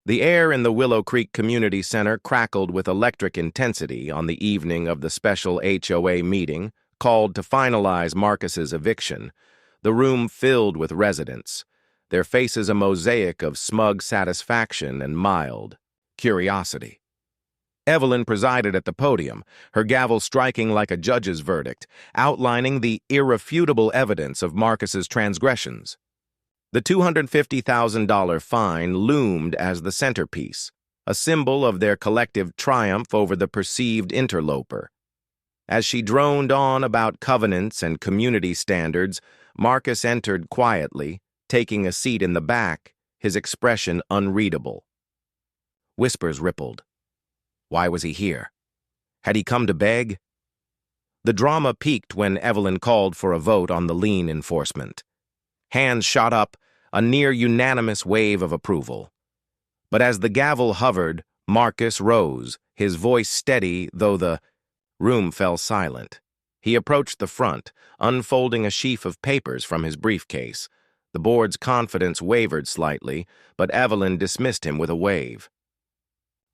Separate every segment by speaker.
Speaker 1: The air in the Willow Creek Community Center crackled with electric intensity on the evening of the special HOA meeting called to finalize Marcus's eviction. The room filled with residents, their faces a mosaic of smug satisfaction and mild curiosity. Evelyn presided at the podium, her gavel striking like a judge's verdict, outlining the irrefutable evidence of Marcus's transgressions. The $250,000 fine loomed as the centerpiece, a symbol of their collective triumph over the perceived interloper. As she droned on about covenants and community standards, Marcus entered quietly, taking a seat in the back, his expression unreadable. Whispers rippled. Why was he here? Had he come to beg? The drama peaked when Evelyn called for a vote on the lien enforcement. Hands shot up, a near-unanimous wave of approval. But as the gavel hovered, Marcus rose, his voice steady, though the room fell silent. He approached the front, unfolding a sheaf of papers from his briefcase. The board's confidence wavered slightly, but Evelyn dismissed him with a wave.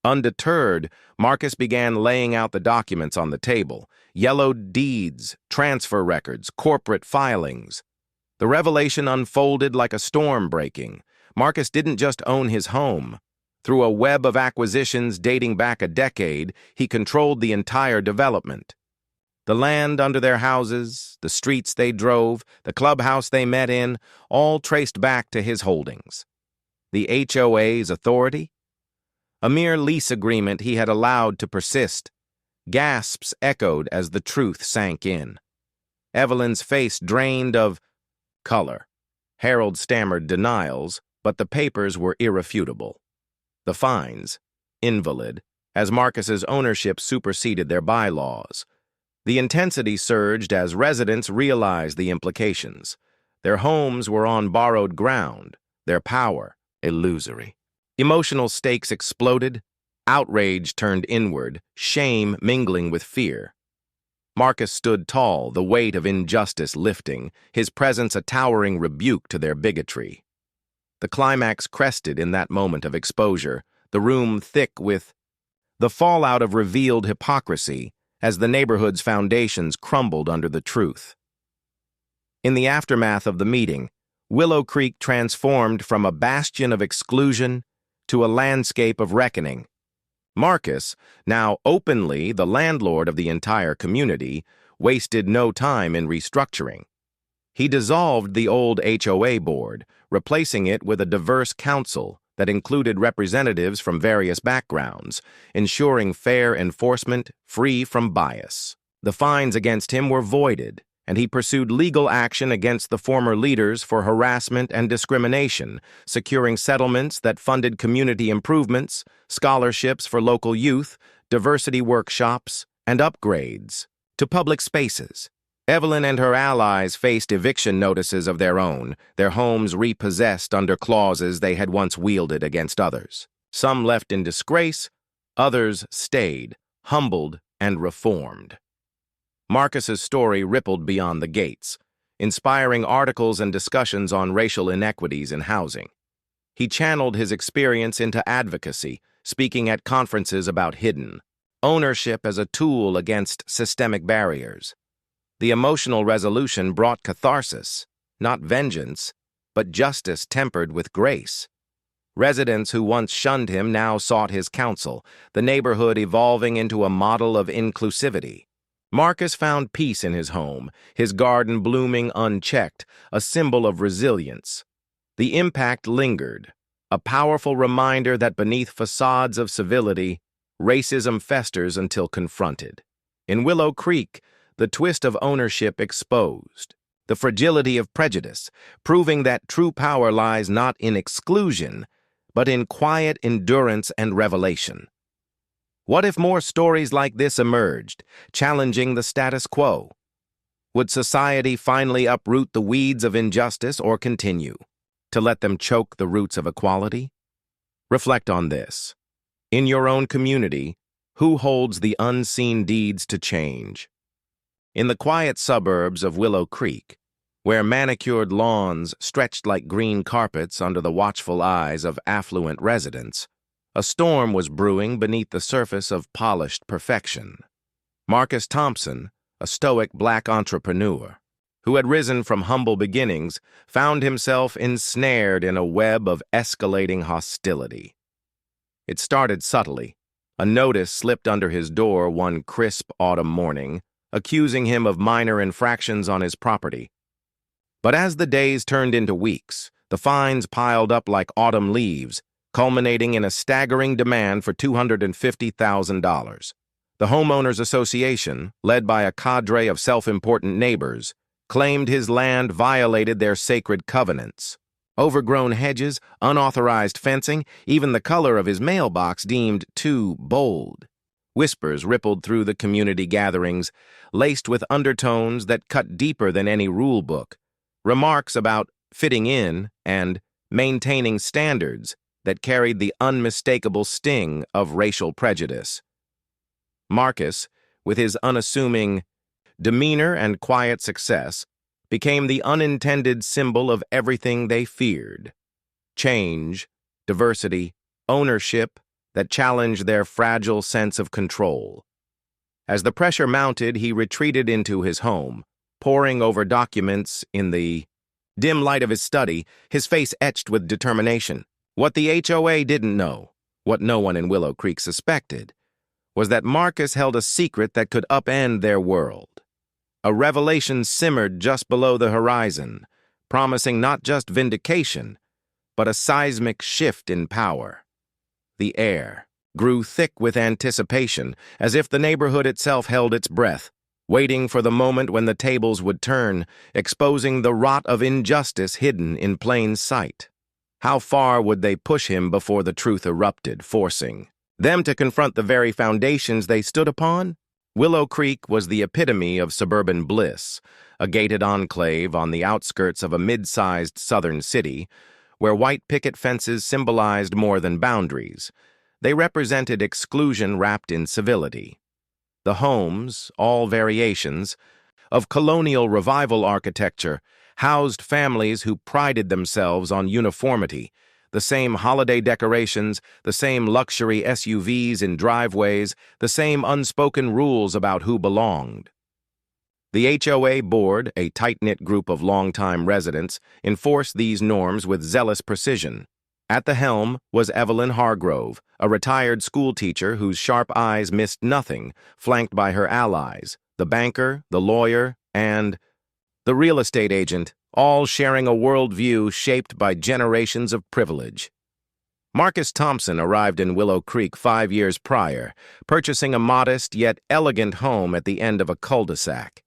Speaker 1: Undeterred, Marcus began laying out the documents on the table: yellowed deeds, transfer records, corporate filings. The revelation unfolded like a storm breaking. Marcus didn't just own his home. Through a web of acquisitions dating back a decade, he controlled the entire development. The land under their houses, the streets they drove, the clubhouse they met in, all traced back to his holdings. The HOA's authority? A mere lease agreement he had allowed to persist. Gasps echoed as the truth sank in. Evelyn's face drained of color. Harold stammered denials, but the papers were irrefutable. The fines, invalid, as Marcus's ownership superseded their bylaws. The intensity surged as residents realized the implications. Their homes were on borrowed ground, their power illusory. Emotional stakes exploded, outrage turned inward, shame mingling with fear. Marcus stood tall, the weight of injustice lifting, his presence a towering rebuke to their bigotry. The climax crested in that moment of exposure, the room thick with the fallout of revealed hypocrisy as the neighborhood's foundations crumbled under the truth. In the aftermath of the meeting, Willow Creek transformed from a bastion of exclusion to a landscape of reckoning. Marcus, now openly the landlord of the entire community, wasted no time in restructuring. He dissolved the old HOA board, replacing it with a diverse council that included representatives from various backgrounds, ensuring fair enforcement free from bias. The fines against him were voided, and he pursued legal action against the former leaders for harassment and discrimination, securing settlements that funded community improvements, scholarships for local youth, diversity workshops, and upgrades to public spaces. Evelyn and her allies faced eviction notices of their own, their homes repossessed under clauses they had once wielded against others. Some left in disgrace, others stayed, humbled and reformed. Marcus's story rippled beyond the gates, inspiring articles and discussions on racial inequities in housing. He channeled his experience into advocacy, speaking at conferences about hidden ownership as a tool against systemic barriers. The emotional resolution brought catharsis, not vengeance, but justice tempered with grace. Residents who once shunned him now sought his counsel, the neighborhood evolving into a model of inclusivity. Marcus found peace in his home, his garden blooming unchecked, a symbol of resilience. The impact lingered, a powerful reminder that beneath facades of civility, racism festers until confronted. In Willow Creek, the twist of ownership exposed, the fragility of prejudice, proving that true power lies not in exclusion, but in quiet endurance and revelation. What if more stories like this emerged, challenging the status quo? Would society finally uproot the weeds of injustice or continue to let them choke the roots of equality? Reflect on this. In your own community, who holds the unseen deeds to change? In the quiet suburbs of Willow Creek, where manicured lawns stretched like green carpets under the watchful eyes of affluent residents, A storm was brewing beneath the surface of polished perfection. Marcus Thompson, a stoic black entrepreneur, who had risen from humble beginnings, found himself ensnared in a web of escalating hostility. It started subtly. A notice slipped under his door one crisp autumn morning, accusing him of minor infractions on his property. But as the days turned into weeks, the fines piled up like autumn leaves, culminating in a staggering demand for $250,000. The Homeowners Association, led by a cadre of self-important neighbors, claimed his land violated their sacred covenants. Overgrown hedges, unauthorized fencing, even the color of his mailbox deemed too bold. Whispers rippled through the community gatherings, laced with undertones that cut deeper than any rule book. Remarks about fitting in and maintaining standards that carried the unmistakable sting of racial prejudice. Marcus, with his unassuming demeanor and quiet success, became the unintended symbol of everything they feared: change, diversity, ownership that challenged their fragile sense of control. As the pressure mounted, he retreated into his home, poring over documents in the dim light of his study, his face etched with determination. What the HOA didn't know, what no one in Willow Creek suspected, was that Marcus held a secret that could upend their world. A revelation simmered just below the horizon, promising not just vindication, but a seismic shift in power. The air grew thick with anticipation, as if the neighborhood itself held its breath, waiting for the moment when the tables would turn, exposing the rot of injustice hidden in plain sight. How far would they push him before the truth erupted, forcing them to confront the very foundations they stood upon? Willow Creek was the epitome of suburban bliss, a gated enclave on the outskirts of a mid-sized southern city, where white picket fences symbolized more than boundaries. They represented exclusion wrapped in civility. The homes, all variations, of colonial revival architecture, housed families who prided themselves on uniformity, the same holiday decorations, the same luxury SUVs in driveways, the same unspoken rules about who belonged. The HOA board, a tight-knit group of longtime residents, enforced these norms with zealous precision. At the helm was Evelyn Hargrove, a retired schoolteacher whose sharp eyes missed nothing, flanked by her allies, the banker, the lawyer, and the real estate agent, all sharing a worldview shaped by generations of privilege. Marcus Thompson arrived in Willow Creek 5 years prior, purchasing a modest yet elegant home at the end of a cul-de-sac.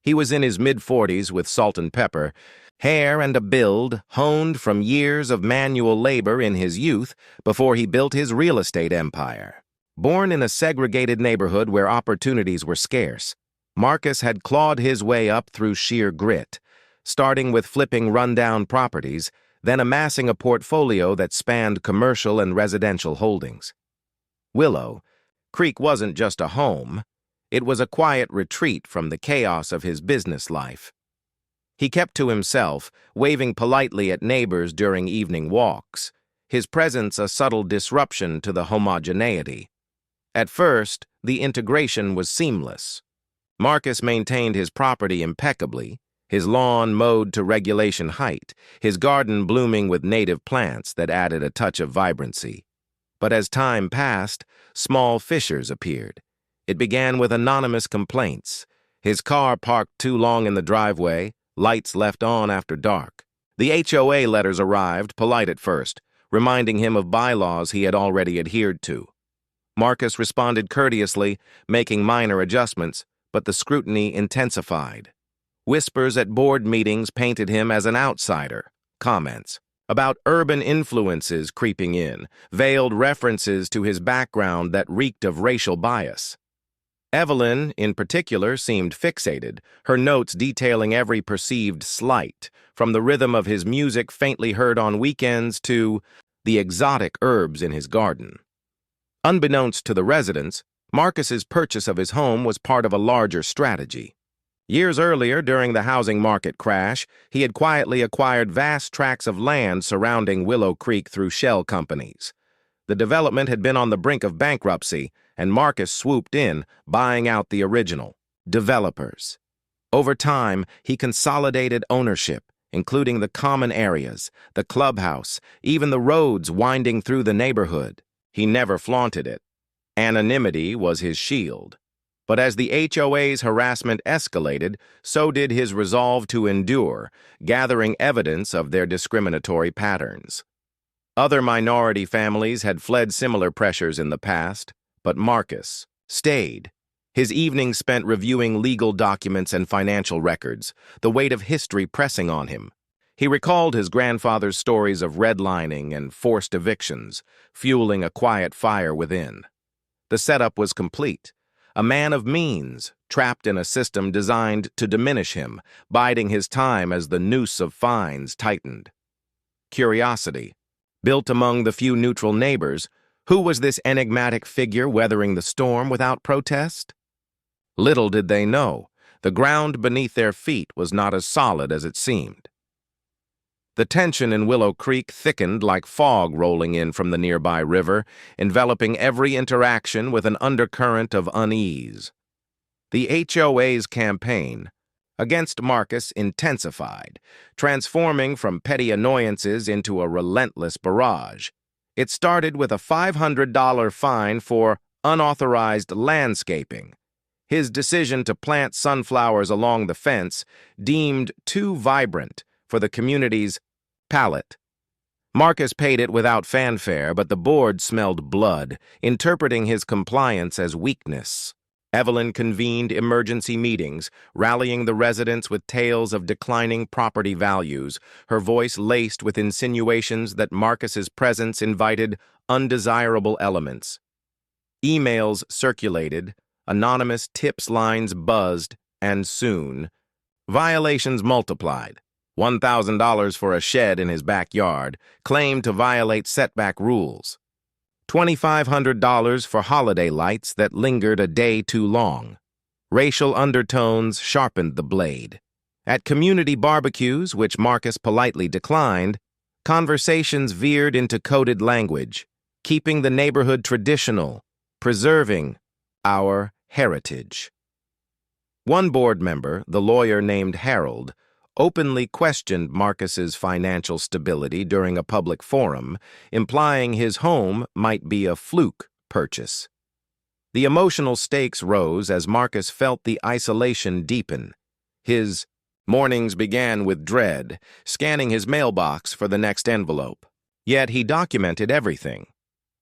Speaker 1: He was in his mid-40s with salt and pepper, hair and a build honed from years of manual labor in his youth before he built his real estate empire. Born in a segregated neighborhood where opportunities were scarce, Marcus had clawed his way up through sheer grit, starting with flipping rundown properties, then amassing a portfolio that spanned commercial and residential holdings. Willow Creek wasn't just a home, it was a quiet retreat from the chaos of his business life. He kept to himself, waving politely at neighbors during evening walks, his presence a subtle disruption to the homogeneity. At first, the integration was seamless. Marcus maintained his property impeccably, his lawn mowed to regulation height, his garden blooming with native plants that added a touch of vibrancy. But as time passed, small fissures appeared. It began with anonymous complaints. His car parked too long in the driveway, lights left on after dark. The HOA letters arrived, polite at first, reminding him of bylaws he had already adhered to. Marcus responded courteously, making minor adjustments, but the scrutiny intensified. Whispers at board meetings painted him as an outsider. Comments about urban influences creeping in, veiled references to his background that reeked of racial bias. Evelyn, in particular, seemed fixated, her notes detailing every perceived slight, from the rhythm of his music faintly heard on weekends to the exotic herbs in his garden. Unbeknownst to the residents, Marcus's purchase of his home was part of a larger strategy. Years earlier, during the housing market crash, he had quietly acquired vast tracts of land surrounding Willow Creek through shell companies. The development had been on the brink of bankruptcy, and Marcus swooped in, buying out the original developers. Over time, he consolidated ownership, including the common areas, the clubhouse, even the roads winding through the neighborhood. He never flaunted it. Anonymity was his shield. But as the HOA's harassment escalated, so did his resolve to endure, gathering evidence of their discriminatory patterns. Other minority families had fled similar pressures in the past, but Marcus stayed. His evenings spent reviewing legal documents and financial records, the weight of history pressing on him. He recalled his grandfather's stories of redlining and forced evictions, fueling a quiet fire within. The setup was complete. A man of means, trapped in a system designed to diminish him, biding his time as the noose of fines tightened. Curiosity, built among the few neutral neighbors, who was this enigmatic figure weathering the storm without protest? Little did they know, the ground beneath their feet was not as solid as it seemed. The tension in Willow Creek thickened like fog rolling in from the nearby river, enveloping every interaction with an undercurrent of unease. The HOA's campaign against Marcus intensified, transforming from petty annoyances into a relentless barrage. It started with a $500 fine for unauthorized landscaping. His decision to plant sunflowers along the fence, deemed too vibrant for the community's palate. Marcus paid it without fanfare, but the board smelled blood, interpreting his compliance as weakness. Evelyn convened emergency meetings, rallying the residents with tales of declining property values, her voice laced with insinuations that Marcus's presence invited undesirable elements. Emails circulated, anonymous tips lines buzzed, and soon, violations multiplied. $1,000 for a shed in his backyard, claimed to violate setback rules. $2,500 for holiday lights that lingered a day too long. Racial undertones sharpened the blade. At community barbecues, which Marcus politely declined, conversations veered into coded language, keeping the neighborhood traditional, preserving our heritage. One board member, the lawyer named Harold, openly questioned Marcus's financial stability during a public forum, implying his home might be a fluke purchase. The emotional stakes rose as Marcus felt the isolation deepen. His mornings began with dread, scanning his mailbox for the next envelope. Yet he documented everything.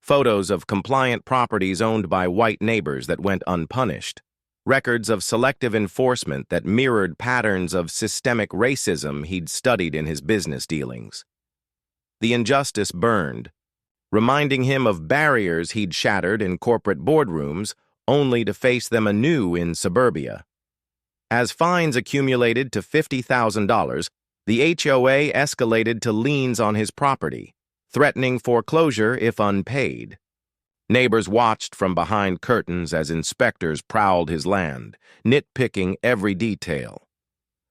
Speaker 1: Photos of compliant properties owned by white neighbors that went unpunished. Records of selective enforcement that mirrored patterns of systemic racism he'd studied in his business dealings. The injustice burned, reminding him of barriers he'd shattered in corporate boardrooms only to face them anew in suburbia. As fines accumulated to $50,000, the HOA escalated to liens on his property, threatening foreclosure if unpaid. Neighbors watched from behind curtains as inspectors prowled his land, nitpicking every detail.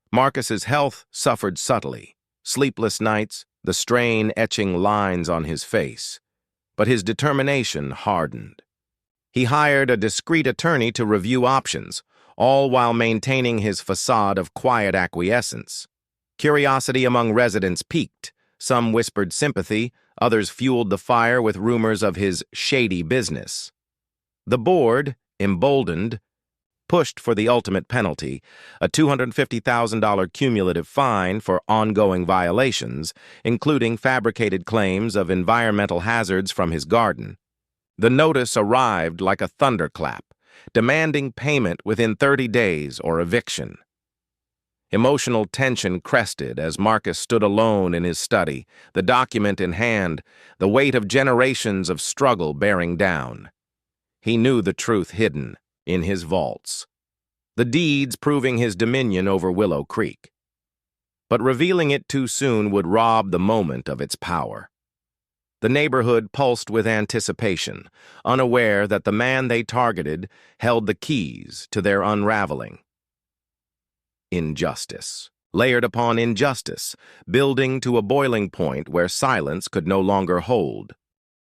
Speaker 1: Marcus's health suffered subtly, sleepless nights, the strain etching lines on his face. But his determination hardened. He hired a discreet attorney to review options, all while maintaining his facade of quiet acquiescence. Curiosity among residents piqued. Some whispered sympathy, others fueled the fire with rumors of his shady business. The board, emboldened, pushed for the ultimate penalty, a $250,000 cumulative fine for ongoing violations, including fabricated claims of environmental hazards from his garden. The notice arrived like a thunderclap, demanding payment within 30 days or eviction. Emotional tension crested as Marcus stood alone in his study, the document in hand, the weight of generations of struggle bearing down. He knew the truth hidden in his vaults, the deeds proving his dominion over Willow Creek. But revealing it too soon would rob the moment of its power. The neighborhood pulsed with anticipation, unaware that the man they targeted held the keys to their unraveling. Injustice, layered upon injustice, building to a boiling point where silence could no longer hold.